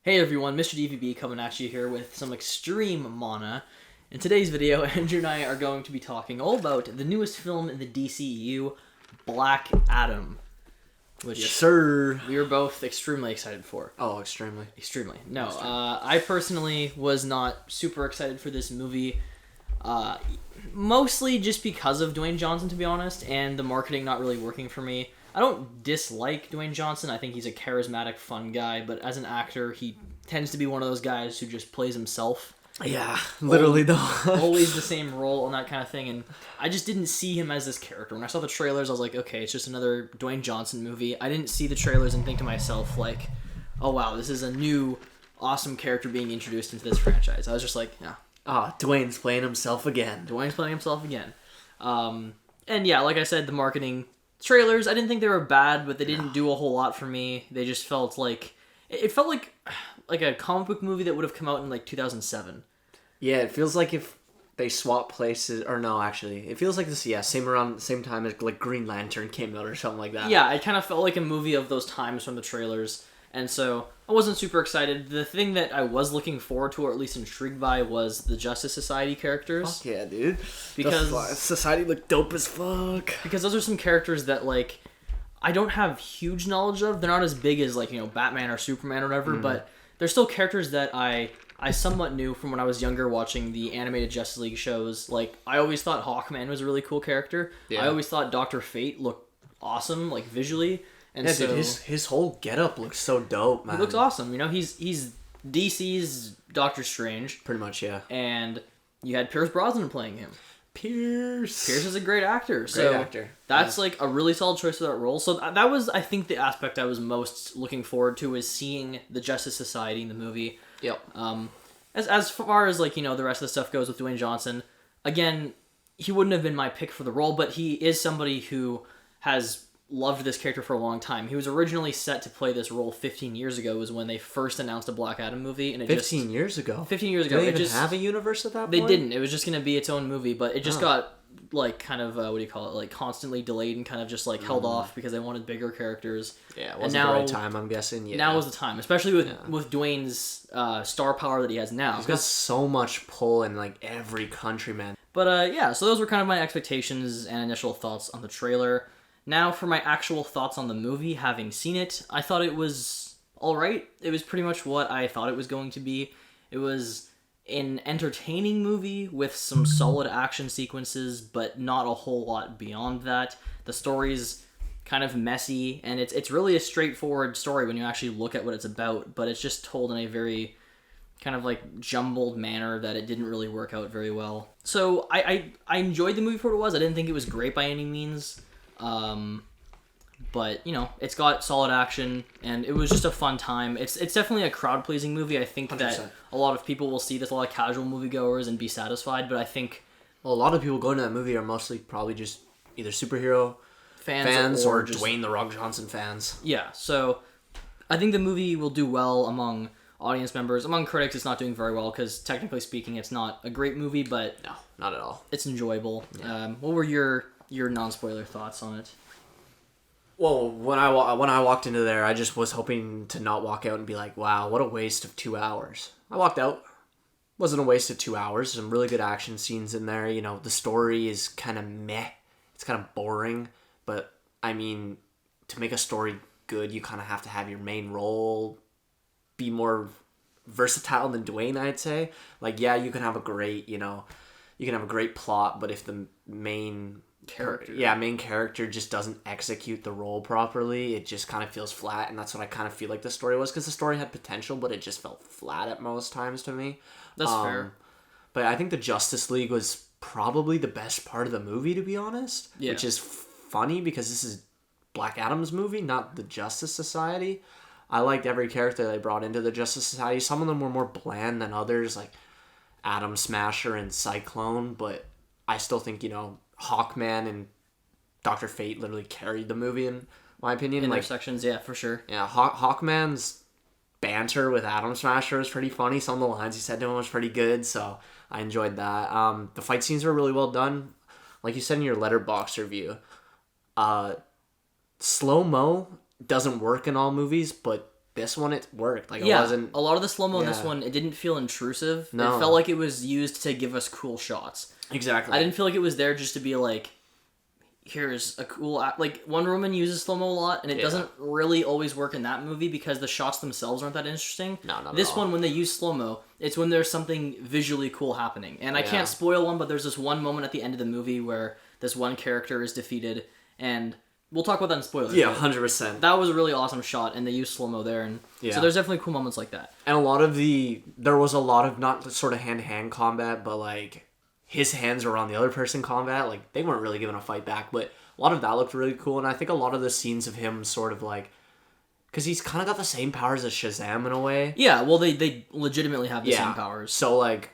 Hey everyone, Mr. DVB coming at you here with some extreme mana. In today's video, Andrew and I are going to be talking all about the newest film in the DCEU, Black Adam. Which Yes, sir. we were both extremely excited for. Oh, extremely. Extremely. No, I personally was not super excited for this movie. Mostly just because of Dwayne Johnson, to be honest, and the marketing not really working for me. I don't dislike Dwayne Johnson. I think he's a charismatic, fun guy, but as an actor, he tends to be one of those guys who just plays himself. Yeah, literally though. Always the same role and that kind of thing, and I just didn't see him as this character. When I saw the trailers, I was like, okay, it's just another Dwayne Johnson movie. I didn't see the trailers and think to myself, like, oh wow, this is a new, awesome character being introduced into this franchise. I was just like, yeah. Dwayne's playing himself again. Dwayne's playing himself again. And yeah, like I said, the marketing trailers, I didn't think they were bad, but they didn't do a whole lot for me. They just felt like it felt like a comic book movie that would have come out in like 2007. Yeah, it feels like if they swap places, or no, actually, it feels like this. Yeah, around the same time as like Green Lantern came out or something like that. Yeah, it kind of felt like a movie of those times from the trailers, and so I wasn't super excited. The thing that I was looking forward to, or at least intrigued by, was the Justice Society characters. Fuck yeah, dude. Because Society looked dope as fuck. Because those are some characters that, like, I don't have huge knowledge of. They're not as big as, like, you know, Batman or Superman or whatever, but they're still characters that I somewhat knew from when I was younger watching the animated Justice League shows. Like, I always thought Hawkman was a really cool character. Yeah. I always thought Dr. Fate looked awesome, like, visually. And yeah, so, dude, his whole getup looks so dope, man. He looks awesome. You know, he's DC's Doctor Strange. Pretty much, yeah. And you had Pierce Brosnan playing him. Pierce is a great actor. Great actor. That's like a really solid choice for that role. So that was, I think, the aspect I was most looking forward to, is seeing the Justice Society in the movie. Yep. As far as, like, you know, the rest of the stuff goes with Dwayne Johnson, again, he wouldn't have been my pick for the role, but he is somebody who has loved this character for a long time. He was originally set to play this role 15 years ago, was when they first announced a Black Adam movie. And 15 years ago? 15 years ago. Did they even have a universe at that point? They didn't. It was just going to be its own movie, but it just got, like, kind of, what do you call it, like, constantly delayed and kind of just, like, held off because they wanted bigger characters. Yeah, it wasn't the right time, I'm guessing. Yeah. Now was the time, especially with Dwayne's star power that he has now. He's got so much pull in, like, every country, man. But, yeah, so those were kind of my expectations and initial thoughts on the trailer. Now, for my actual thoughts on the movie, having seen it, I thought it was alright. It was pretty much what I thought it was going to be. It was an entertaining movie with some solid action sequences, but not a whole lot beyond that. The story's kind of messy, and it's really a straightforward story when you actually look at what it's about, but it's just told in a very kind of like jumbled manner that it didn't really work out very well. So I enjoyed the movie for what it was. I didn't think it was great by any means. But, you know, it's got solid action, and it was just a fun time. It's definitely a crowd-pleasing movie. I think 100%. That a lot of people will see this, a lot of casual moviegoers, and be satisfied, but I think... Well, a lot of people going to that movie are mostly probably just either superhero fans or just Dwayne The Rock Johnson fans. Yeah, so I think the movie will do well among audience members. Among critics, it's not doing very well, because technically speaking, it's not a great movie, but... No, not at all. It's enjoyable. Yeah. What were your non-spoiler thoughts on it? Well, when I walked into there, I just was hoping to not walk out and be like, wow, what a waste of 2 hours. I walked out. Wasn't a waste of 2 hours. Some really good action scenes in there. You know, the story is kind of meh. It's kind of boring. But, I mean, to make a story good, you kind of have to have your main role be more versatile than Dwayne, I'd say. Like, yeah, you can have a great, you know, you can have a great plot, but if the main character just doesn't execute the role properly, it just kind of feels flat, and that's what I kind of feel like the story was, because the story had potential, but it just felt flat at most times to me. That's fair. But I think the Justice League was probably the best part of the movie, to be honest. Yeah. Which is funny, because this is Black Adam's movie, not the Justice Society. I liked every character they brought into the Justice Society. Some of them were more bland than others, like Atom Smasher and Cyclone, but I still think, you know, Hawkman and Dr. Fate literally carried the movie, in my opinion. In their sections, yeah, for sure. Yeah, Hawkman's banter with Atom Smasher was pretty funny. Some of the lines he said to him was pretty good, so I enjoyed that. The fight scenes were really well done. Like you said in your Letterboxd review, slow-mo doesn't work in all movies, but this one it worked. Like, it Yeah, wasn't... a lot of the slow-mo in this Yeah. one, it didn't feel intrusive. No. It felt like it was used to give us cool shots. Exactly. I didn't feel like it was there just to be like, here's a cool... Like, Wonder Woman uses slow-mo a lot, and it doesn't really always work in that movie because the shots themselves aren't that interesting. No, not This at all. one, when they use slow-mo, it's when there's something visually cool happening. And I can't spoil one, but there's this one moment at the end of the movie where this one character is defeated, and we'll talk about that in spoilers. Yeah, 100%. That was a really awesome shot, and they used slow-mo there, and so there's definitely cool moments like that. And there was a lot of not sort of hand-to-hand combat, but like his hands were on the other person combat. Like, they weren't really giving a fight back, but a lot of that looked really cool. And I think a lot of the scenes of him sort of like, because he's kind of got the same powers as Shazam in a way. Yeah, well, they legitimately have the same powers. So like,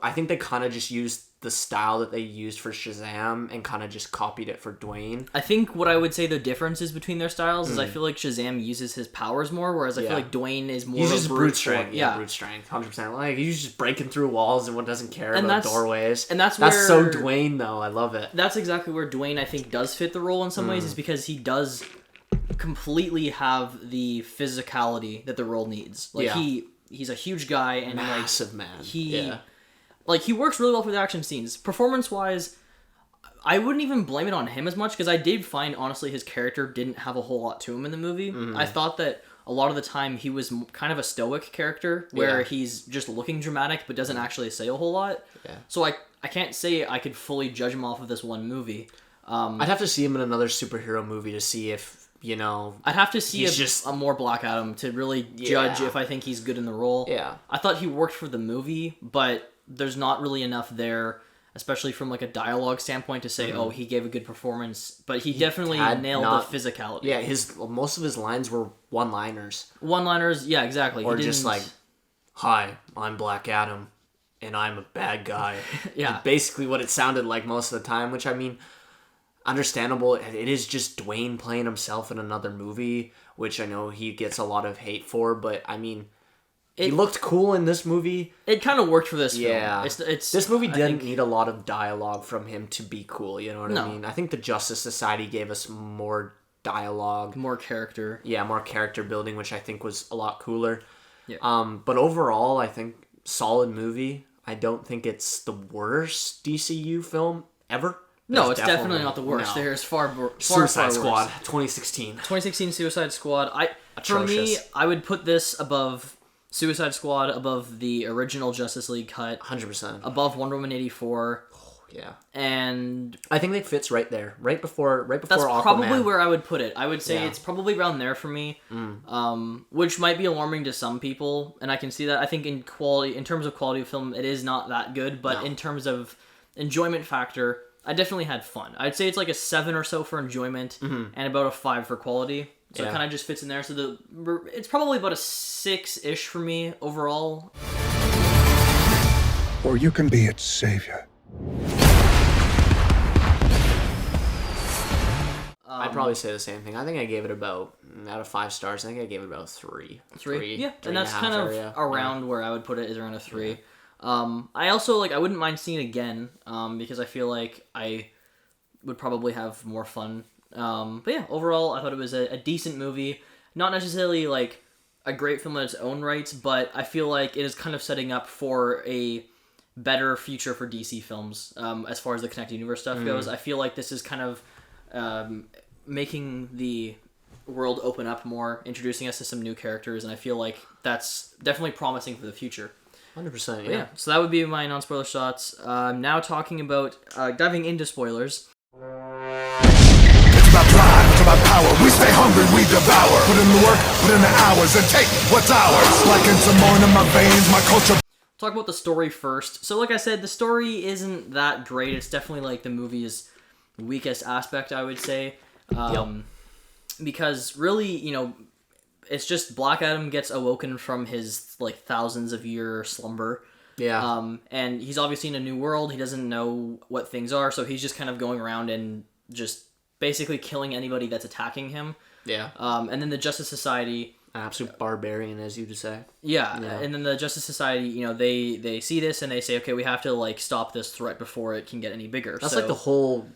I think they kind of just used the style that they used for Shazam and kind of just copied it for Dwayne. I think what I would say the difference is between their styles is I feel like Shazam uses his powers more, whereas I feel like Dwayne is more He's of just a brute strength. Yeah, brute strength, 100%. Like, he's just breaking through walls and what doesn't care And about that's- doorways. and that's so where- Dwayne, though. I love it. That's exactly where Dwayne, I think, does fit the role in some ways, is because he does completely have the physicality that the role needs. Like, he's a huge guy, and Massive man. he works really well for the action scenes. Performance-wise, I wouldn't even blame it on him as much, because I did find, honestly, his character didn't have a whole lot to him in the movie. I thought that a lot of the time he was kind of a stoic character, where he's just looking dramatic, but doesn't actually say a whole lot. Yeah. So I can't say I could fully judge him off of this one movie. I'd have to see him in another superhero movie to see if, you know... I'd have to see just a more Black Adam to really judge if I think he's good in the role. Yeah. I thought he worked for the movie, but there's not really enough there, especially from like a dialogue standpoint, to say, oh, he gave a good performance. But he definitely nailed the physicality. Yeah, most of his lines were one-liners. One-liners, yeah, exactly. Or just like, hi, I'm Black Adam, and I'm a bad guy. Yeah. And basically what it sounded like most of the time, which, I mean, understandable. It is just Dwayne playing himself in another movie, which I know he gets a lot of hate for, but I mean... He looked cool in this movie. It kind of worked for this film. Yeah. It's this movie didn't need a lot of dialogue from him to be cool, you know what No. I mean? I think the Justice Society gave us more dialogue. more character. Yeah, more character building, which I think was a lot cooler. Yeah. But overall, I think solid movie. I don't think it's the worst DCU film ever. No, There's it's definitely not the worst. no. There's far Suicide worse. Squad, 2016. 2016 Suicide Squad. For me, Atrocious. I would put this above Suicide Squad, above the original Justice League cut, 100%. above Wonder Woman 84, Yeah. and I think it fits right there, right before that's Aquaman. probably where I would put it. I would say Yeah. it's probably around there for me, which might be alarming to some people, and I can see that. I think in terms of quality of film, it is not that good, but in terms of enjoyment factor, I definitely had fun. I'd say it's like a 7 or so for enjoyment, and about a 5 for quality. So it kind of just fits in there. So it's probably about a 6-ish for me overall. Or you can be its savior. I'd probably say the same thing. I think I gave it about, out of 5 stars, I think I gave it about 3. 3? Yeah, three and that's a half kind of area. around where I would put it, is around a 3. I also, I wouldn't mind seeing it again, because I feel like I would probably have more fun. But yeah, overall, I thought it was a decent movie. Not necessarily, like, a great film in its own right, but I feel like it is kind of setting up for a better future for DC films, as far as the connected universe stuff goes. I feel like this is kind of making the world open up more, introducing us to some new characters, and I feel like that's definitely promising for the future. 100%, But yeah, so that would be my non-spoiler shots. Now talking about, diving into spoilers. It's my pride, to my power. We stay hungry, we devour. Put in the work, put in the hours, and take what's ours. Like in some more in my veins, my culture. Talk about the story first. So like I said, the story isn't that great. It's definitely like the movie's weakest aspect, I would say. Because really, it's just Black Adam gets awoken from his like thousands of year slumber. Yeah. And he's obviously in a new world. He doesn't know what things are, so he's just kind of going around and just basically killing anybody that's attacking him. Yeah. And then the Justice Society... An absolute barbarian, as you just say. Yeah, and then the Justice Society, they see this and they say, okay, we have to, like, stop this threat before it can get any bigger. That's the whole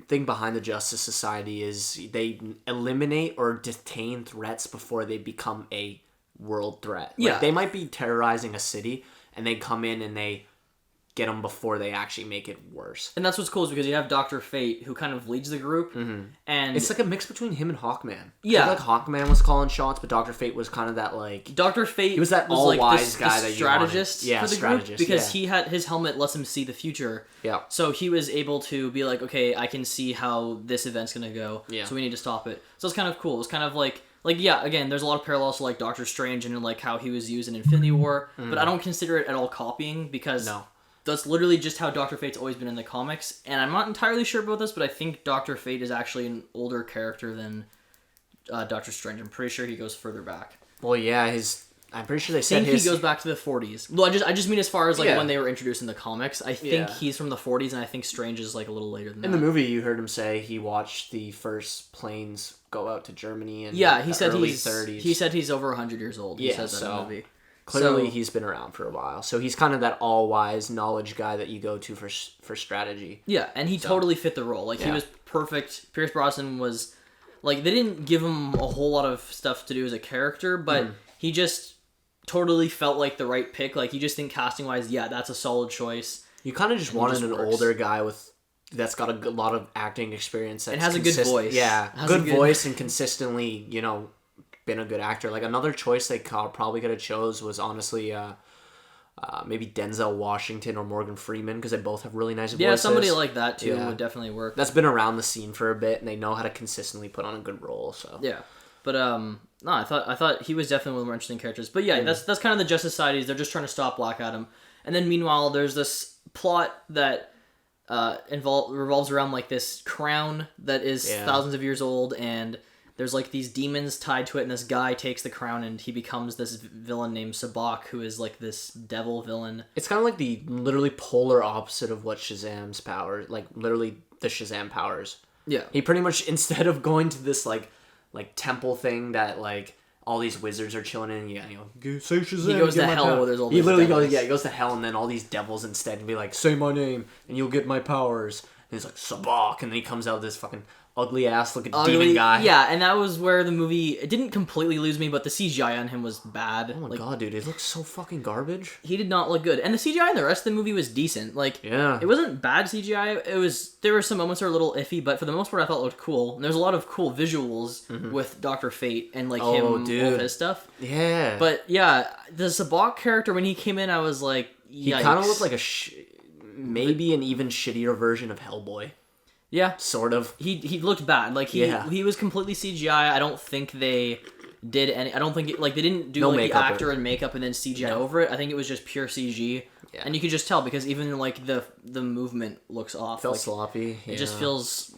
thing behind the Justice Society is they eliminate or detain threats before they become a world threat. Like, Yeah. they might be terrorizing a city, and they come in and they get them before they actually make it worse. And that's what's cool is because you have Dr. Fate who kind of leads the group, and It's like a mix between him and Hawkman. Yeah. I feel like Hawkman was calling shots, but Dr. Fate was kind of that like... Dr. Fate He was that like all-wise guy that you strategist wanted. Yeah, for the strategist, group because yeah. he had his helmet lets him see the future. Yeah. So he was able to be like, okay, I can see how this event's gonna go. Yeah. So we need to stop it. So it's kind of cool. It's kind of like yeah, again, there's a lot of parallels to like Doctor Strange and like how he was used in Infinity War, but I don't consider it at all copying because No. that's literally just how Dr. Fate's always been in the comics. And I'm not entirely sure about this, but I think Dr. Fate is actually an older character than Doctor Strange. I'm pretty sure he goes further back. Well, yeah, I'm pretty sure they I said think his... he goes back to the 40s. Well, I just mean as far as like Yeah. when they were introduced in the comics. I think Yeah. he's from the 40s, and I think Strange is like a little later than In that. the movie, you heard him say he watched the first planes go out to Germany in Yeah, he the said early he's 30s. he said he's over 100 years old. He Yeah, says that in so- the movie. Clearly, So- he's been around for a while. So he's kind of that all-wise knowledge guy that you go to for strategy. Yeah, and he totally fit the role. Like he Yeah. was perfect. Pierce Brosnan was like they didn't give him a whole lot of stuff to do as a character, but he just totally felt like the right pick. Like you just think casting wise, yeah, that's a solid choice. You kind of just And he wanted just an works. older guy that's got a good, lot of acting experience. That's has a good voice. Yeah, Has a good good- voice and consistently, been a good actor. Like another choice they probably could have chose was honestly maybe Denzel Washington or Morgan Freeman because they both have really nice voices. Yeah, somebody like that too Yeah. would definitely work. That's been around the scene for a bit, and they know how to consistently put on a good role. So Yeah, but no, I thought he was definitely one of the more interesting characters. But yeah, that's kind of the Justice Societies. They're just trying to stop Black Adam, and then meanwhile, there's this plot that revolves around like this crown that is Yeah. thousands of years old, and there's like these demons tied to it, and this guy takes the crown, and he becomes this villain named Sabak, who is like this devil villain. it's kind of like the literally polar opposite of what Shazam's powers, like literally the Shazam powers. Yeah, He pretty much, instead of going to this like temple thing that like all these wizards are chilling in, say Shazam. He goes get to my hell power. where there's all He these literally devils. he goes to hell, and then all these devils instead and be like, say my name and you'll get my powers. And he's like Sabak, and then he comes out this fucking ugly ass looking demon guy. Yeah, and that was where the movie it didn't completely lose me, but the CGI on him was bad. Oh my god, dude, it looks so fucking garbage. He did not look good, and the CGI in the rest of the movie was decent. Like, Yeah. it wasn't bad CGI. There were some moments that were a little iffy, but for the most part, I thought it looked cool. And there's a lot of cool visuals with Dr. Fate and like him, all dude. of his stuff. Yeah. But yeah, the Sabak character when he came in, I was like, he yikes. kind of looked like maybe an even shittier version of Hellboy. yeah. Sort of. He looked bad. Like he was completely CGI. I don't think they did any. I don't think they didn't do No like the makeup actor and makeup and then CGI over it. I think it was just pure CG. Yeah. And you could just tell because even like the movement looks off. Felt like, sloppy. It just feels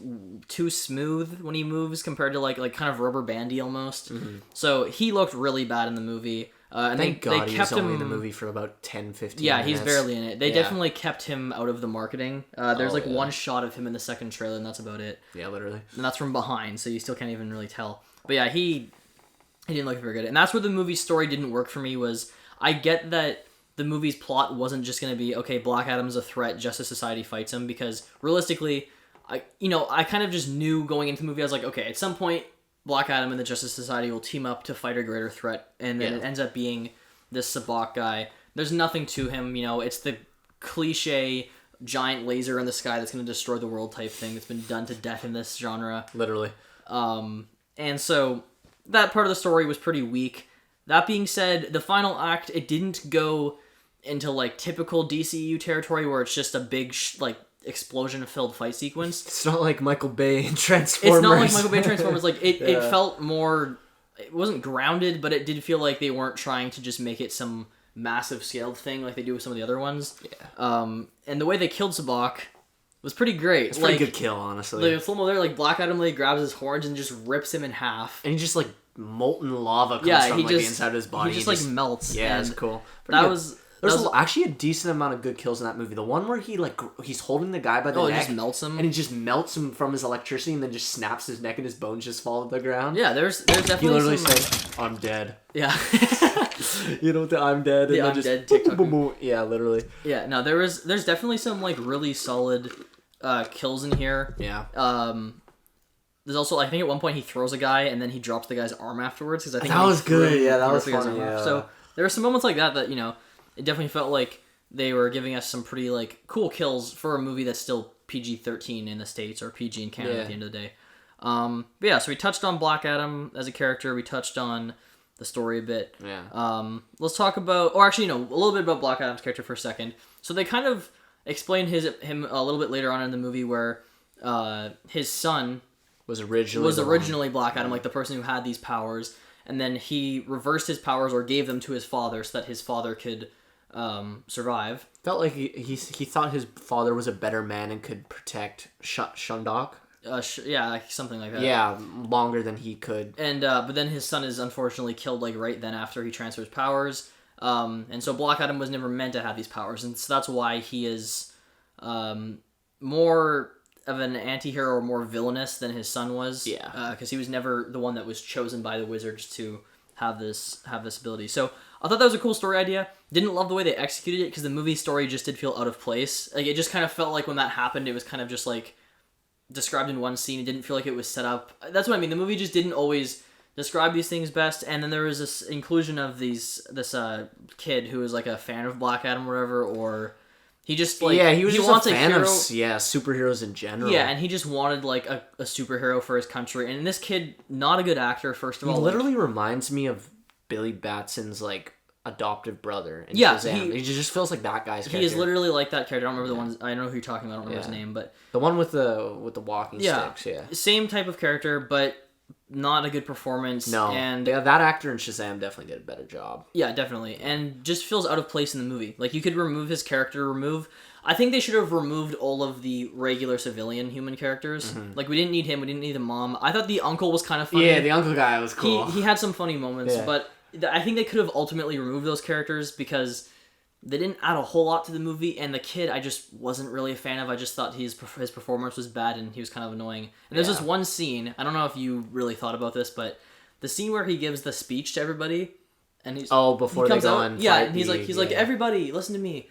too smooth when he moves compared to like kind of rubber bandy almost. So he looked really bad in the movie. And Thank they God he kept was only him in the movie for about 10, 15 Yeah, minutes. he's barely in it. They Yeah. definitely kept him out of the marketing. There's Oh, like yeah. one shot of him in the second trailer, and that's about it. Yeah, literally. And that's from behind, so you still can't even really tell. But yeah, he didn't look very good. And that's where the movie's story didn't work for me. Was I get that the movie's plot wasn't just going to be okay, Black Adam's a threat, Justice Society fights him, because realistically, I kind of just knew going into the movie, I was like, okay, at some point, Black Adam and the Justice Society will team up to fight a greater threat, and then Yeah. it ends up being this Sabak guy. There's nothing to him, it's the cliche giant laser in the sky that's going to destroy the world type thing that's been done to death in this genre. Literally. And so that part of the story was pretty weak. That being said, the final act, it didn't go into like typical DCU territory where it's just a big explosion-filled fight sequence. It's not like Michael Bay in Transformers. It's not like Michael Bay Transformers. Like it felt more. It wasn't grounded, but it did feel like they weren't trying to just make it some massive scaled thing like they do with some of the other ones. Yeah. And the way they killed Sabak was pretty great. It's a pretty good kill, honestly. The slow-mo there, like Black Adam, like grabs his horns and just rips him in half. And he just like molten lava comes Yeah, from he like just the inside of his body. He just like melts. Yeah, and it's cool. That Pretty was good. There's that was- actually a decent amount of good kills in that movie. The one where he's holding the guy by the Oh, it neck, just melts him? and he just melts him from his electricity, and then just snaps his neck, and his bones just fall to the ground. yeah. There's definitely He literally some, says, "I'm dead." yeah. You know, the "I'm dead." The and then I'm just dead boom, TikTok. boom, boom. Yeah, literally. Yeah, no, there's definitely some like really solid kills in here. Yeah. There's also, I think at one point he throws a guy and then he drops the guy's arm afterwards because I think that was good. Yeah, that was the guy's funny. arm off. Yeah. So there were some moments like that it definitely felt like they were giving us some pretty like cool kills for a movie that's still PG-13 in the States or PG in Canada at the end of the day. But yeah, so we touched on Black Adam as a character. We touched on the story a bit. Yeah. Let's talk about, or actually, a little bit about Black Adam's character for a second. So they kind of explain him a little bit later on in the movie where his son was originally Black Adam, like the person who had these powers, and then he reversed his powers or gave them to his father so that his father could survive. Felt like he thought his father was a better man and could protect Shundok. Yeah, like something like that. Yeah, longer than he could. And but then his son is unfortunately killed like right then after he transfers powers. And so Black Adam was never meant to have these powers, and so that's why he is more of an anti-hero or more villainous than his son was. Yeah. Because he was never the one that was chosen by the wizards to have this ability. So I thought that was a cool story idea. Didn't love the way they executed it because the movie story just did feel out of place. Like it just kind of felt like when that happened, it was kind of just like described in one scene. It didn't feel like it was set up. That's what I mean. The movie just didn't always describe these things best. And then there was this inclusion of this kid who was like a fan of Black Adam or whatever, or he just like he was just wants a fan hero. of superheroes in general. Yeah, and he just wanted like a superhero for his country. And this kid, not a good actor, first of all. He literally reminds me of Billy Batson's like adoptive brother. In Yeah, Shazam. He just feels like that guy's character. He is literally like that character. I don't remember the ones. I know who you're talking about. I don't remember his name, but the one with the walking sticks. Yeah, same type of character, but not a good performance. No, and that actor in Shazam definitely did a better job. Yeah, definitely, and just feels out of place in the movie. Like you could remove his character. I think they should have removed all of the regular civilian human characters. Mm-hmm. Like we didn't need him. We didn't need the mom. I thought the uncle was kind of funny. Yeah, the uncle guy was cool. He had some funny moments, but I think they could have ultimately removed those characters because they didn't add a whole lot to the movie, and the kid I just wasn't really a fan of. I just thought his performance was bad and he was kind of annoying. And there's this one scene, I don't know if you really thought about this, but the scene where he gives the speech to everybody, and he's before they go and and he's like everybody listen to me.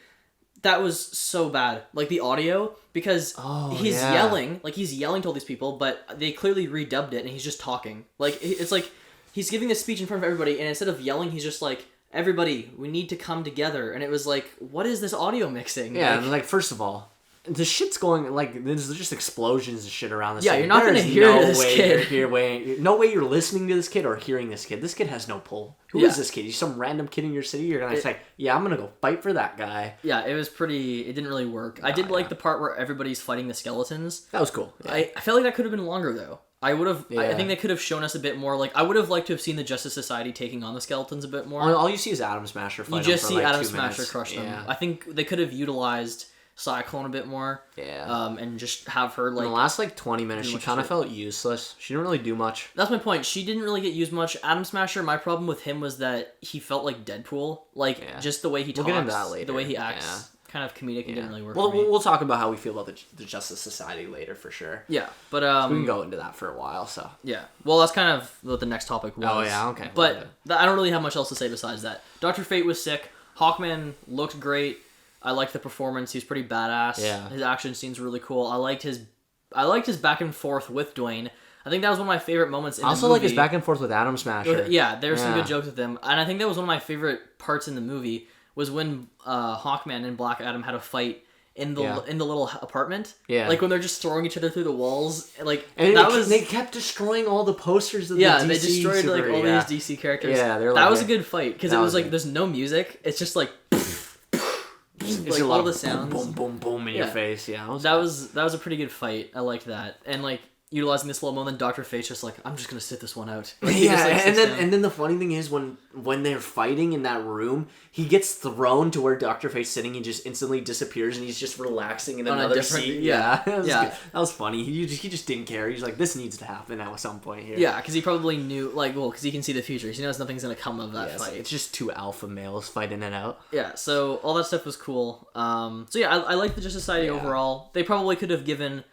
That was so bad, like the audio, because he's yelling to all these people, but they clearly redubbed it and he's just talking. Like it's like he's giving a speech in front of everybody, and instead of yelling, he's just like, everybody, we need to come together. And it was like, what is this audio mixing? Yeah, like first of all, the shit's going, like, there's just explosions and shit around this. Yeah, you're not going to hear this kid. No way you're listening to this kid or hearing this kid. This kid has no pull. Who is this kid? He's some random kid in your city? You're going to say, yeah, I'm going to go fight for that guy. Yeah, it didn't really work. I did like the part where everybody's fighting the skeletons. That was cool. Yeah. I felt like that could have been longer, though. I would have. I think they could have shown us a bit more. Like I would have liked to have seen the Justice Society taking on the skeletons a bit more. All you see is Atom Smasher fight. You just them for see like Atom 2 Smasher minutes. crush them. I think they could have utilized Cyclone a bit more. Yeah. And just have her like. In the last 20 minutes, she kind of felt useless. She didn't really do much. That's my point. She didn't really get used much. Atom Smasher. My problem with him was that he felt like Deadpool. Like just the way he talks, we'll get into that later. The way he acts. Kind of comedic and didn't really work. We'll talk about how we feel about the Justice Society later for sure. Yeah, but we can go into that for a while. So yeah, well that's kind of what the next topic was. Oh yeah, okay. But I don't really have much else to say besides that. Dr. Fate was sick. Hawkman looked great. I liked the performance. He's pretty badass. Yeah. His action scenes were really cool. I liked his back and forth with Dwayne. I think that was one of my favorite moments in the movie. I also like his back and forth with Atom Smasher. There were some good jokes with him, and I think that was one of my favorite parts in the movie. Was when Hawkman and Black Adam had a fight in the little apartment. Yeah. Like when they're just throwing each other through the walls. They kept destroying all the posters of the DC. Yeah, they destroyed all these DC characters. Yeah, that was a good fight because it was like there's no music. It's just like it's like all the sounds. Boom, boom, boom in your face. Yeah, that was a pretty good fight. I liked that, and like utilizing the slow mo, and then Dr. Fate's just like, I'm just gonna sit this one out. Like, and then the funny thing is when they're fighting in that room, he gets thrown to where Dr. Fate's sitting, he just instantly disappears and he's just relaxing in another seat. Yeah. That was funny. He just didn't care. He's like, this needs to happen at some point here. Yeah, because he probably knew, because he can see the future. He knows nothing's gonna come of that fight. It's just two alpha males fighting it out. Yeah, so all that stuff was cool. So yeah, I like the Justice Society overall. They probably could have given,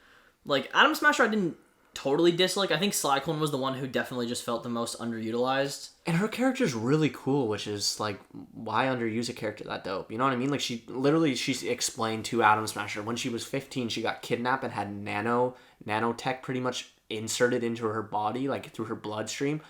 Atom Smasher totally dislike. I think Cyclone was the one who definitely just felt the most underutilized. And her character's really cool, which is like, why underuse a character that dope? You know what I mean? Like she explained to Atom Smasher when she was 15, she got kidnapped and had nanotech pretty much inserted into her body, like through her bloodstream,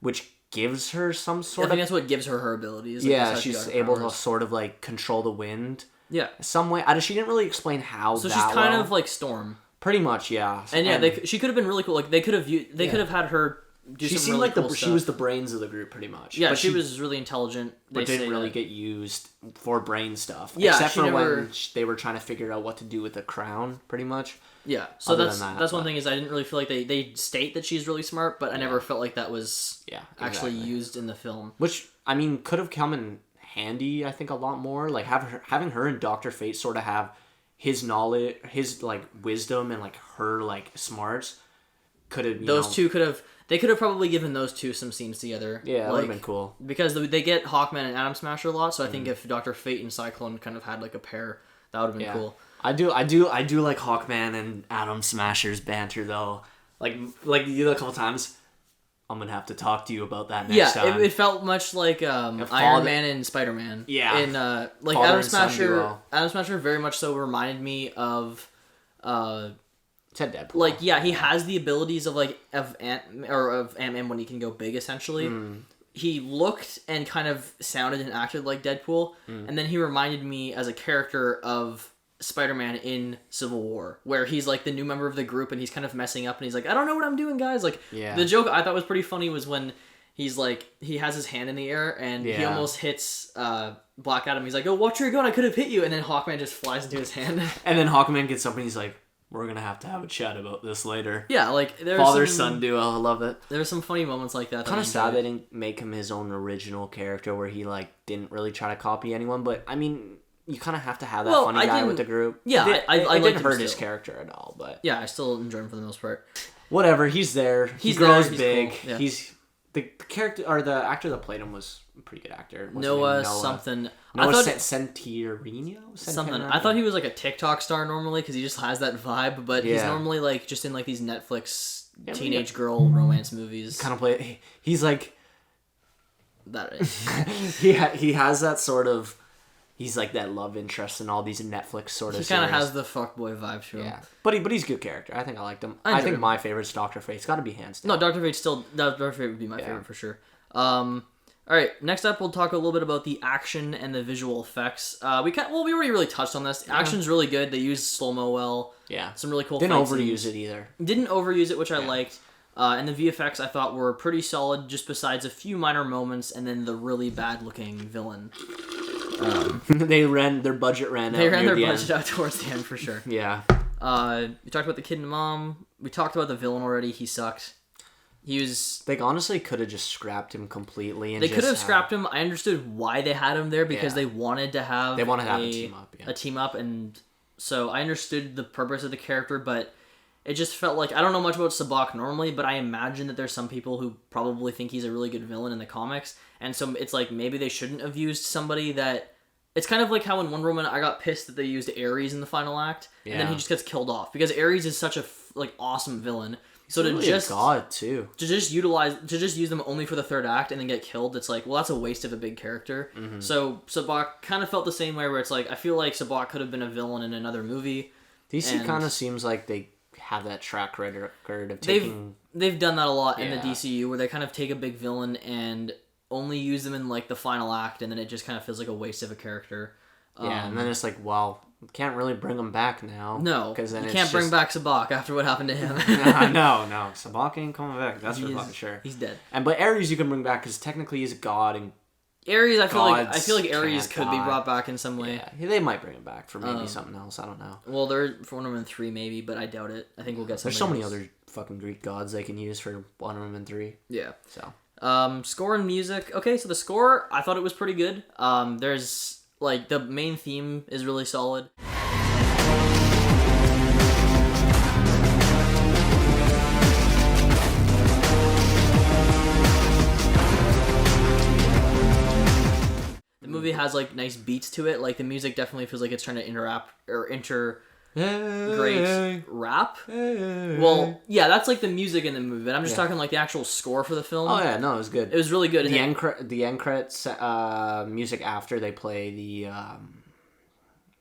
which gives her some sort I think that's what gives her her abilities. Like, yeah, she's able to sort of like control the wind. Yeah, some way. She didn't really explain how. So she's kind of like Storm. Pretty much, yeah. And yeah, she could have been really cool. Like they could have could have had her. She seemed really cool she was the brains of the group, pretty much. Yeah, but she was really intelligent. But didn't really get used for brain stuff. Yeah, except for when they were trying to figure out what to do with the crown, pretty much. Yeah, so that's one thing is I didn't really feel like they state that she's really smart, but I never felt like that was actually used in the film. Which, I mean, could have come in handy, I think, a lot more. Like having her and Dr. Fate sort of have his knowledge, his like wisdom and like her like smarts could have two could have probably given those two some scenes together. Yeah, that would have been cool. Because they get Hawkman and Atom Smasher a lot, so I think if Dr. Fate and Cyclone kind of had like a pair, that would have been cool. I do like Hawkman and Atom Smasher's banter though. Like you a couple times. I'm gonna have to talk to you about that next time. It felt much like Iron Man and Spider-Man. Yeah. In like Atom Smasher very much so reminded me of Ted Deadpool. Like he has the abilities of Ant-Man when he can go big essentially. He looked and kind of sounded and acted like Deadpool, and then he reminded me as a character of Spider-Man in Civil War, where he's like the new member of the group and he's kind of messing up and he's like, I don't know what I'm doing, guys. Like the joke I thought was pretty funny was when he's like, he has his hand in the air and he almost hits Black Adam. He's like, oh, watch where you're going, I could have hit you. And then Hawkman just flies into his hand. And then Hawkman gets up and he's like, we're gonna have to have a chat about this later. Yeah, like there's father-son duo. I love it. There's some funny moments like that. Kind of sad they didn't make him his own original character where he like didn't really try to copy anyone. But I mean, you kind of have to have that funny guy with the group. Yeah, I didn't hurt his character at all. But yeah, I still enjoy him for the most part. Whatever, he's there. He grows big. Cool. Yeah. He's the character or the actor that played him was a pretty good actor. Noah something. Centirino? Something. I thought he was like a TikTok star normally because he just has that vibe, but he's normally like just in like these Netflix teenage girl romance movies. Kind of play. He's like that. Is. he has that sort of. He's like that love interest in all these Netflix sort of. He kind of has the fuckboy vibe to him. Yeah, but he's a good character. I think I liked him. I think my favorite's Dr. Fate. It's got to be hands down. No, Dr. Fate would be my favorite for sure. All right, next up we'll talk a little bit about the action and the visual effects. We already really touched on this. Action's really good. They use slow-mo well. Yeah. Some really cool Didn't overuse it either. Didn't overuse it, which I liked. And the VFX I thought were pretty solid, just besides a few minor moments, and then the really bad-looking villain. Their budget ran out. They ran their budget out towards the end for sure. Yeah. We talked about the kid and mom. We talked about the villain already. He sucked. They honestly could have just scrapped him completely. They could have scrapped him. I understood why they had him there because they wanted to have a team up. Yeah. A team up, and so I understood the purpose of the character, but it just felt like I don't know much about Sabak normally, but I imagine that there's some people who probably think he's a really good villain in the comics, and so it's like maybe they shouldn't have used somebody that. It's kind of like how in Wonder Woman I got pissed that they used Ares in the final act, and then he just gets killed off because Ares is such a awesome villain. So to just God too to just use them only for the third act and then get killed, it's like, well, that's a waste of a big character. Mm-hmm. So Sabak kind of felt the same way, where it's like I feel like Sabak could have been a villain in another movie. DC kind of seems like they have that track record of taking. They've done that a lot in the DCU, where they kind of take a big villain and only use them in like the final act, and then it just kind of feels like a waste of a character. And then it's like, well, can't really bring him back now. No, because then you can't bring back Sabak after what happened to him. no, Sabak ain't coming back. That's for fucking sure. He's dead. But Ares you can bring back because technically he's a god, and Ares, I feel like Ares could be brought back in some way. Yeah, they might bring him back for maybe something else. I don't know. Well, they're for Wonder Woman 3 maybe, but I doubt it. I think we'll get something. There's so many other fucking Greek gods they can use for Wonder Woman 3. Yeah. So. Score and music. Okay, so the score, I thought it was pretty good. There's like the main theme is really solid. The movie has like nice beats to it. Like the music definitely feels like it's trying to great rap. Well, yeah, that's like the music in the movie, but I'm just talking like the actual score for the film. Oh yeah, no, it was good. It was really good. The end credits music after they play the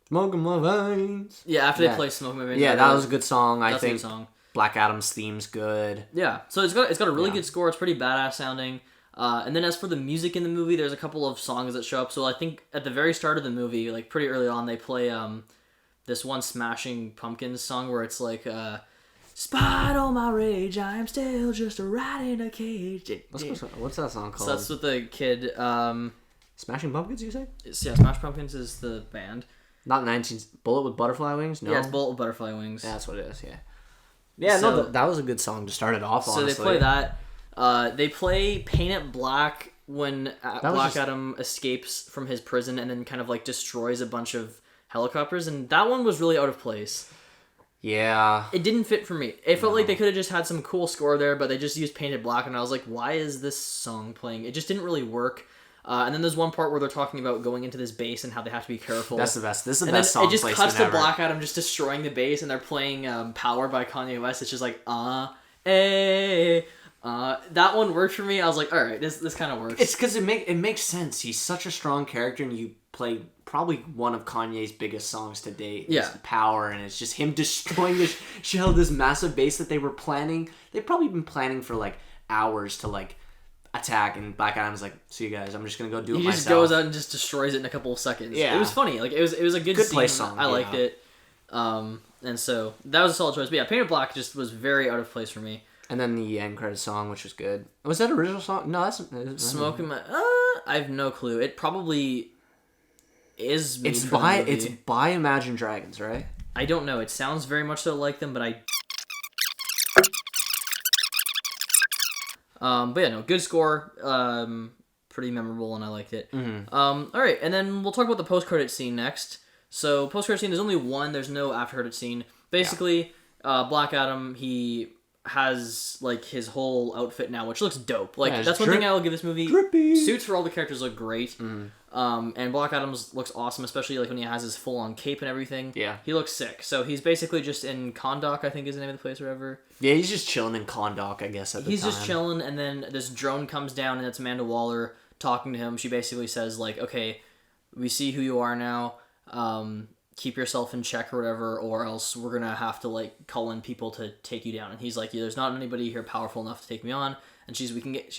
Smoke 'em My Veins. Yeah, after they play Smoke 'em My Veins. Yeah, that was a good song. I think a good song. Black Adam's theme's good. Yeah, so it's got a really good score. It's pretty badass sounding. And then as for the music in the movie, there's a couple of songs that show up. So I think at the very start of the movie, like pretty early on, they play this one Smashing Pumpkins song where it's like, "Spite all my rage, I am still just a rat in a cage." What's that song called? So that's what the kid. Smashing Pumpkins, you say? Yeah, Smash Pumpkins is the band. Not 19 Bullet with Butterfly Wings. No, Yeah, it's Bullet with Butterfly Wings. Yeah, that's what it is. Yeah. Yeah, So- no, that was a good song to start it off. Honestly. So they play that. They play Paint It Black when Black Adam escapes from his prison and then kind of like destroys a bunch of helicopters, and that one was really out of place. Yeah. It didn't fit for me. It felt like they could have just had some cool score there, but they just used Paint It Black, and I was like, why is this song playing? It just didn't really work. And then there's one part where they're talking about going into this base and how they have to be careful. That's the best. This is the and best then song it just placement cuts to ever. Black Adam just destroying the base, and they're playing "Power" by Kanye West. It's just like that one worked for me. I was like, all right, this kind of works. It's because it makes sense. He's such a strong character, and you play probably one of Kanye's biggest songs to date. Yeah. Power, and it's just him destroying this shell, this massive base that they were planning. They've probably been planning for like hours to like attack, and Black Adam's like, "See you guys. I'm just gonna go do it myself." He just goes out and just destroys it in a couple of seconds. Yeah. It was funny. Like it was a good Good scene. play song, I liked yeah. it. And so that was a solid choice. But yeah, Paint It Black just was very out of place for me. And then the end credit song, which was good. Was that original song? No, that's Smoking my I have no clue. It probably is made It's for the by movie. it's by Imagine Dragons, right? I don't know. It sounds very much so like them, but but yeah, no, good score. Pretty memorable, and I liked it. Mm-hmm. All right, and then we'll talk about the post-credit scene next. So post-credit scene, there's only one. There's no after-credit scene. Basically, Black Adam, he has like his whole outfit now, which looks dope. Like that's one thing I will give this movie. Drippy. Suits for all the characters look great. And Black Adam's looks awesome, especially like when he has his full-on cape and everything. Yeah. He looks sick. So he's basically just in Kahndaq, I think is the name of the place or whatever. Yeah, he's just chilling in Kahndaq, I guess, at the time. He's just chilling, and then this drone comes down, and it's Amanda Waller talking to him. She basically says, like, okay, we see who you are now. Keep yourself in check or whatever, or else we're gonna have to like call in people to take you down. And he's like, yeah, there's not anybody here powerful enough to take me on. And she's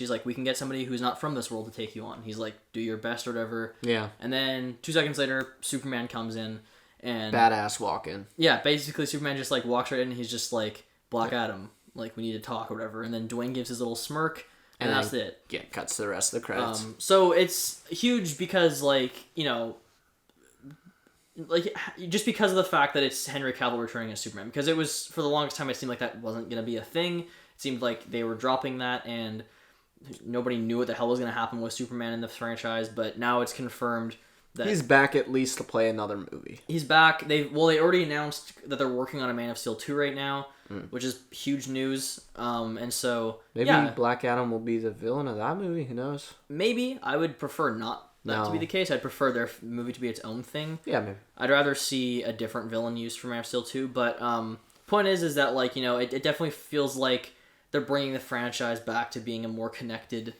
like, we can get somebody who's not from this world to take you on. He's like, do your best or whatever. Yeah. And then 2 seconds later, Superman comes in, and Badass walk in. yeah, basically Superman just like walks right in, and he's just like, Black Adam, like we need to talk or whatever. And then Dwayne gives his little smirk, and that's it. Yeah, cuts to the rest of the credits. So it's huge because, like, you know, like just because of the fact that it's Henry Cavill returning as Superman. Because it was, for the longest time, it seemed like that wasn't going to be a thing. It seemed like they were dropping that, and nobody knew what the hell was going to happen with Superman in the franchise. But now it's confirmed that He's back at least to play another movie. he's back. They already announced that they're working on a Man of Steel 2 right now, which is huge news. And so Maybe yeah, Black Adam will be the villain of that movie. Who knows? maybe I would prefer not that to No. be the case. I'd prefer their movie to be its own thing. Yeah, maybe. I'd rather see a different villain used for Man of Steel 2. But point is that, like, you know, it definitely feels like they're bringing the franchise back to being a more connected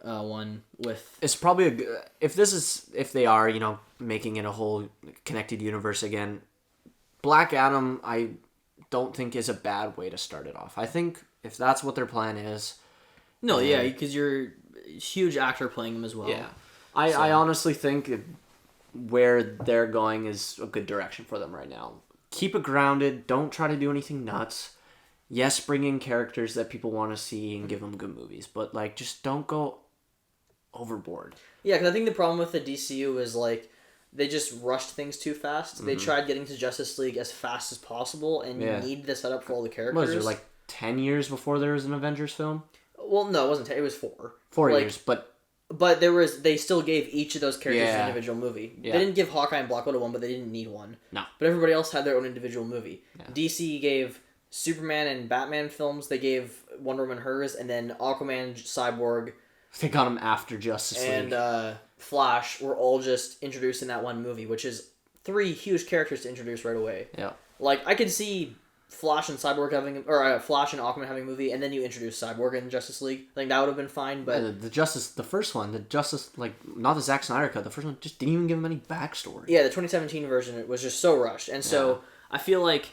one with. It's probably if they are, you know, making it a whole connected universe again. Black Adam, I don't think is a bad way to start it off. I think if that's what their plan is, No, yeah, because you're a huge actor playing him as well. yeah. I honestly think where they're going is a good direction for them right now. Keep it grounded. Don't try to do anything nuts. Yes, bring in characters that people want to see and give them good movies, but like just don't go overboard. Yeah, because I think the problem with the DCU is, like, they just rushed things too fast. They tried getting to Justice League as fast as possible, and you need the setup for all the characters. What is it, like 10 years before there was an Avengers film? Well, no, it wasn't 10. It was 4. 4 Like, years, but But they still gave each of those characters an Yeah. individual movie. Yeah. They didn't give Hawkeye and Black Widow one, but they didn't need one. No. But everybody else had their own individual movie. Yeah. DC gave Superman and Batman films. They gave Wonder Woman hers, and then Aquaman, Cyborg, they got him after Justice League. and Flash were all just introduced in that one movie, which is 3 huge characters to introduce right away. Yeah. Like, I could see Flash and Cyborg having, or Flash and Aquaman having a movie, and then you introduce Cyborg in Justice League. I think that would have been fine, but... The first one, not the Zack Snyder cut, the first one just didn't even give him any backstory. Yeah, the 2017 version, it was just so rushed. And so, I feel like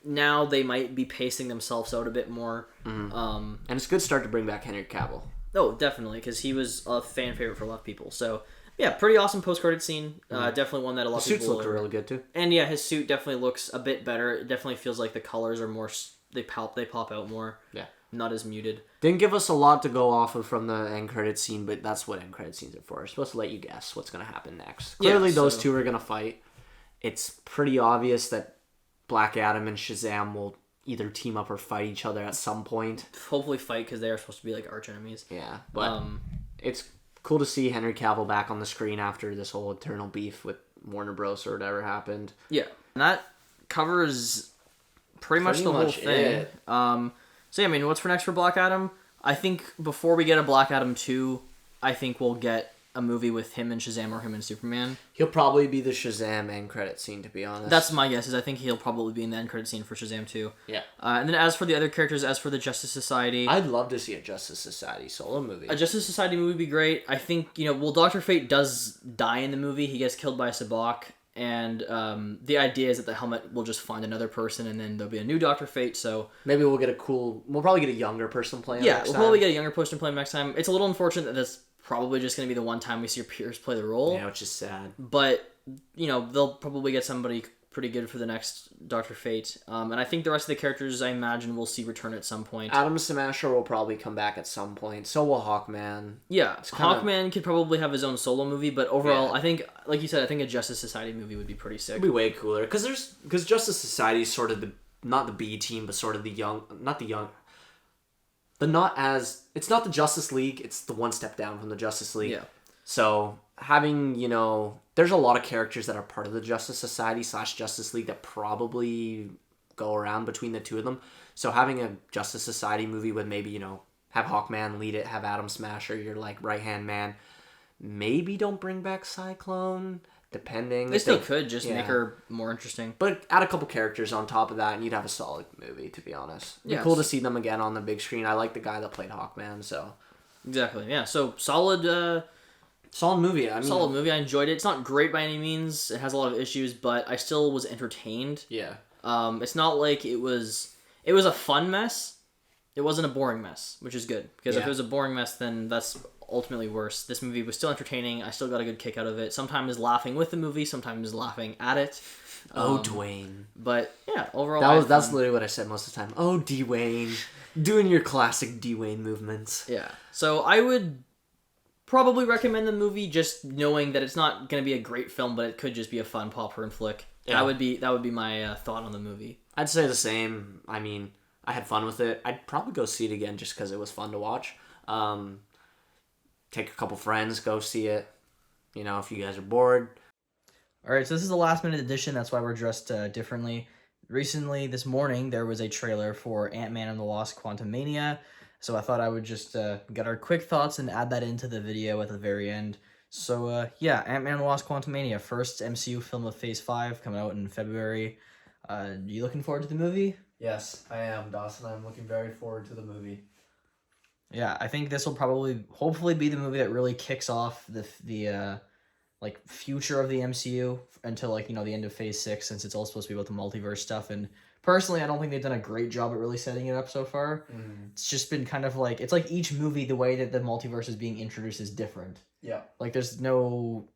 now they might be pacing themselves out a bit more. Mm-hmm. And it's a good start to bring back Henry Cavill. Oh, definitely, because he was a fan favorite for a lot of people. So, yeah, pretty awesome post-credit scene. Definitely one that a lot of people... The suits look really good, too. And yeah, his suit definitely looks a bit better. It definitely feels like the colors are more... They pop out more. Yeah. Not as muted. Didn't give us a lot to go off of from the end credit scene, but that's what end credit scenes are for. It's supposed to let you guess what's going to happen next. Clearly, those two are going to fight. It's pretty obvious that Black Adam and Shazam will either team up or fight each other at some point. Hopefully fight, because they are supposed to be like arch enemies. Yeah, but it's cool to see Henry Cavill back on the screen after this whole eternal beef with Warner Bros. Or whatever happened. Yeah, and that covers pretty much the whole thing. So yeah, I mean, what's for next for Black Adam? I think before we get a Black Adam 2, I think we'll get a movie with him and Shazam or him and Superman. He'll probably be the Shazam end credit scene, to be honest. That's my guess, is I think he'll probably be in the end credit scene for Shazam 2. Yeah. And then as for the other characters, as for the Justice Society... I'd love to see a Justice Society solo movie. A Justice Society movie would be great. I think, Dr. Fate does die in the movie. He gets killed by Sabbac. And the idea is that the helmet will just find another person, and then there'll be a new Dr. Fate, so... Maybe we'll probably get a younger person playing next time. Yeah, we'll probably get a younger person playing next time. It's a little unfortunate that that's probably just going to be the one time we see Pierce play the role. Yeah, which is sad. But, they'll probably get somebody pretty good for the next Dr. Fate. And I think the rest of the characters, I imagine, we'll see return at some point. Atom Smasher will probably come back at some point. So will Hawkman. Yeah, Hawkman could probably have his own solo movie, but overall, I think, like you said, I think a Justice Society movie would be pretty sick. It'd be way cooler, because Justice Society is sort of not the B team, but sort of it's not the Justice League, it's the one step down from the Justice League. Yeah. So having, there's a lot of characters that are part of the Justice Society / Justice League that probably go around between the two of them. So having a Justice Society movie with maybe, have Hawkman lead it, have Atom Smasher, your like right-hand man. Maybe don't bring back Cyclone, depending. They still could just make her more interesting. But add a couple characters on top of that and you'd have a solid movie, to be honest. It'd be cool to see them again on the big screen. I like the guy that played Hawkman, so... Exactly, yeah. So, solid movie. Solid movie. I enjoyed it. It's not great by any means. It has a lot of issues, but I still was entertained. Yeah. It's not like it was a fun mess. It wasn't a boring mess, which is good. Because if it was a boring mess, then that's ultimately worse. This movie was still entertaining. I still got a good kick out of it. Sometimes laughing with the movie, sometimes laughing at it. Dwayne. But, yeah, overall... That's literally what I said most of the time. Oh, Dwayne. Doing your classic Dwayne movements. Yeah. So, I would... probably recommend the movie, just knowing that it's not going to be a great film, but it could just be a fun popcorn flick. Yeah. That would be my thought on the movie. If say the same. I mean, I had fun with it. I'd probably go see it again just because it was fun to watch. Take a couple friends, go see it. If you guys are bored. Alright, so this is the last minute edition. That's why we're dressed differently. Recently, this morning, there was a trailer for Ant-Man and the Wasp: Quantumania. So I thought I would just get our quick thoughts and add that into the video at the very end. So yeah, Ant-Man and the Wasp: Quantumania, first MCU film of Phase 5, coming out in February. You looking forward to the movie? Yes, I am, Dawson. I'm looking very forward to the movie. Yeah, I think this will hopefully be the movie that really kicks off the future of the MCU until the end of Phase 6, since it's all supposed to be about the multiverse stuff. And personally, I don't think they've done a great job at really setting it up so far. It's just been kind of it's like each movie, the way that the multiverse is being introduced is different. Yeah. There's no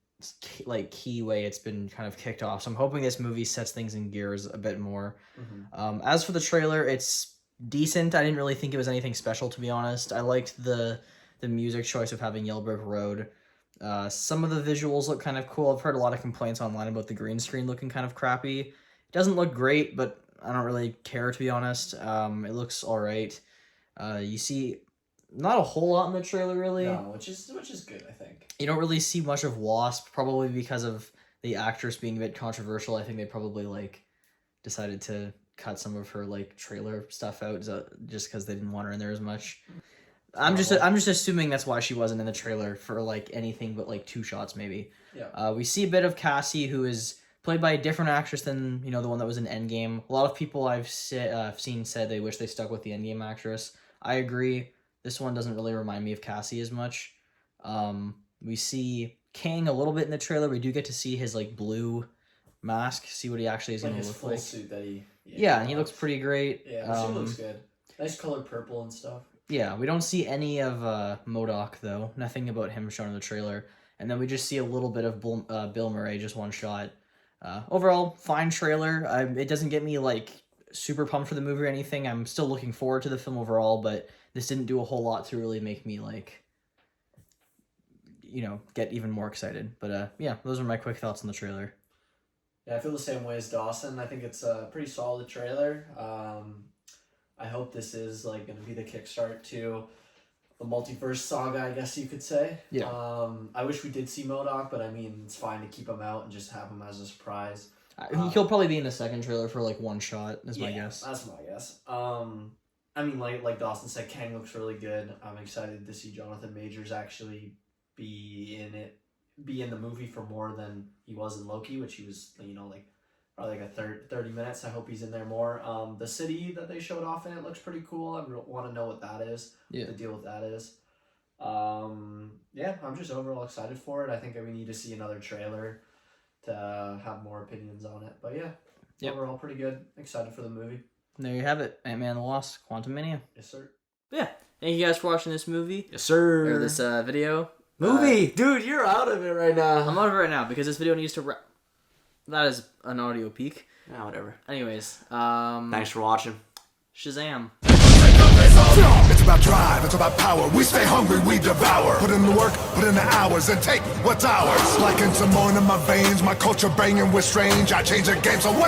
key way it's been kind of kicked off. So I'm hoping this movie sets things in gears a bit more. As for the trailer, it's decent. I didn't really think it was anything special, to be honest. I liked the music choice of having Yellow Brick Road. Some of the visuals look kind of cool. I've heard a lot of complaints online about the green screen looking kind of crappy. It doesn't look great, but I don't really care, to be honest. It looks alright. You see not a whole lot in the trailer, really. No, which is good, I think. You don't really see much of Wasp, probably because of the actress being a bit controversial. I think they probably decided to cut some of her trailer stuff out just because they didn't want her in there as much. I'm just assuming that's why she wasn't in the trailer for anything but 2 shots maybe. Yeah. We see a bit of Cassie, who is played by a different actress than the one that was in Endgame. A lot of people I've seen said they wish they stuck with the Endgame actress. I agree. This one doesn't really remind me of Cassie as much. We see Kang a little bit in the trailer. We do get to see his like blue mask, see what he actually is going to look like. Suit that he and he looks pretty great. Yeah, the suit looks good. Nice colored purple and stuff. Yeah, we don't see any of MODOK though. Nothing about him shown in the trailer. And then we just see a little bit of Bill Murray, just one shot. Overall, fine trailer. It doesn't get me like super pumped for the movie or anything. I'm still looking forward to the film overall, but this didn't do a whole lot to really make me like, get even more excited. But yeah, those are my quick thoughts on the trailer. Yeah, I feel the same way as Dawson. I think it's a pretty solid trailer. I hope this is like going to be the kickstart to the multiverse saga, I guess you could say. Yeah. I wish we did see MODOK, but I mean, it's fine to keep him out and just have him as a surprise. He'll probably be in the second trailer for like one shot, is my guess. That's my guess. I mean, like Dawson said, Kang looks really good. I'm excited to see Jonathan Majors actually be in the movie for more than he was in Loki, which he was, probably like a 30 minutes. I hope he's in there more. The city that they showed off in it looks pretty cool. I want to know what that is. Yeah. The deal with that is. I'm just overall excited for it. I think we need to see another trailer to have more opinions on it. But yeah, overall pretty good. Excited for the movie. There you have it. Ant-Man and the Wasp, Quantumania. Yes, sir. Yeah. Thank you guys for watching this movie. Yes, sir. Or this video. Movie! Dude, you're out of it right now. I'm out of it right now because this video needs to wrap. That is an audio peak. Yeah, whatever. Anyways, thanks for watching. Shazam. It's about drive, it's about power. We stay hungry, we devour. Put in the work, put in the hours, and take what's ours. Like in some more in my veins, my culture banging with strange. I change the game, so what's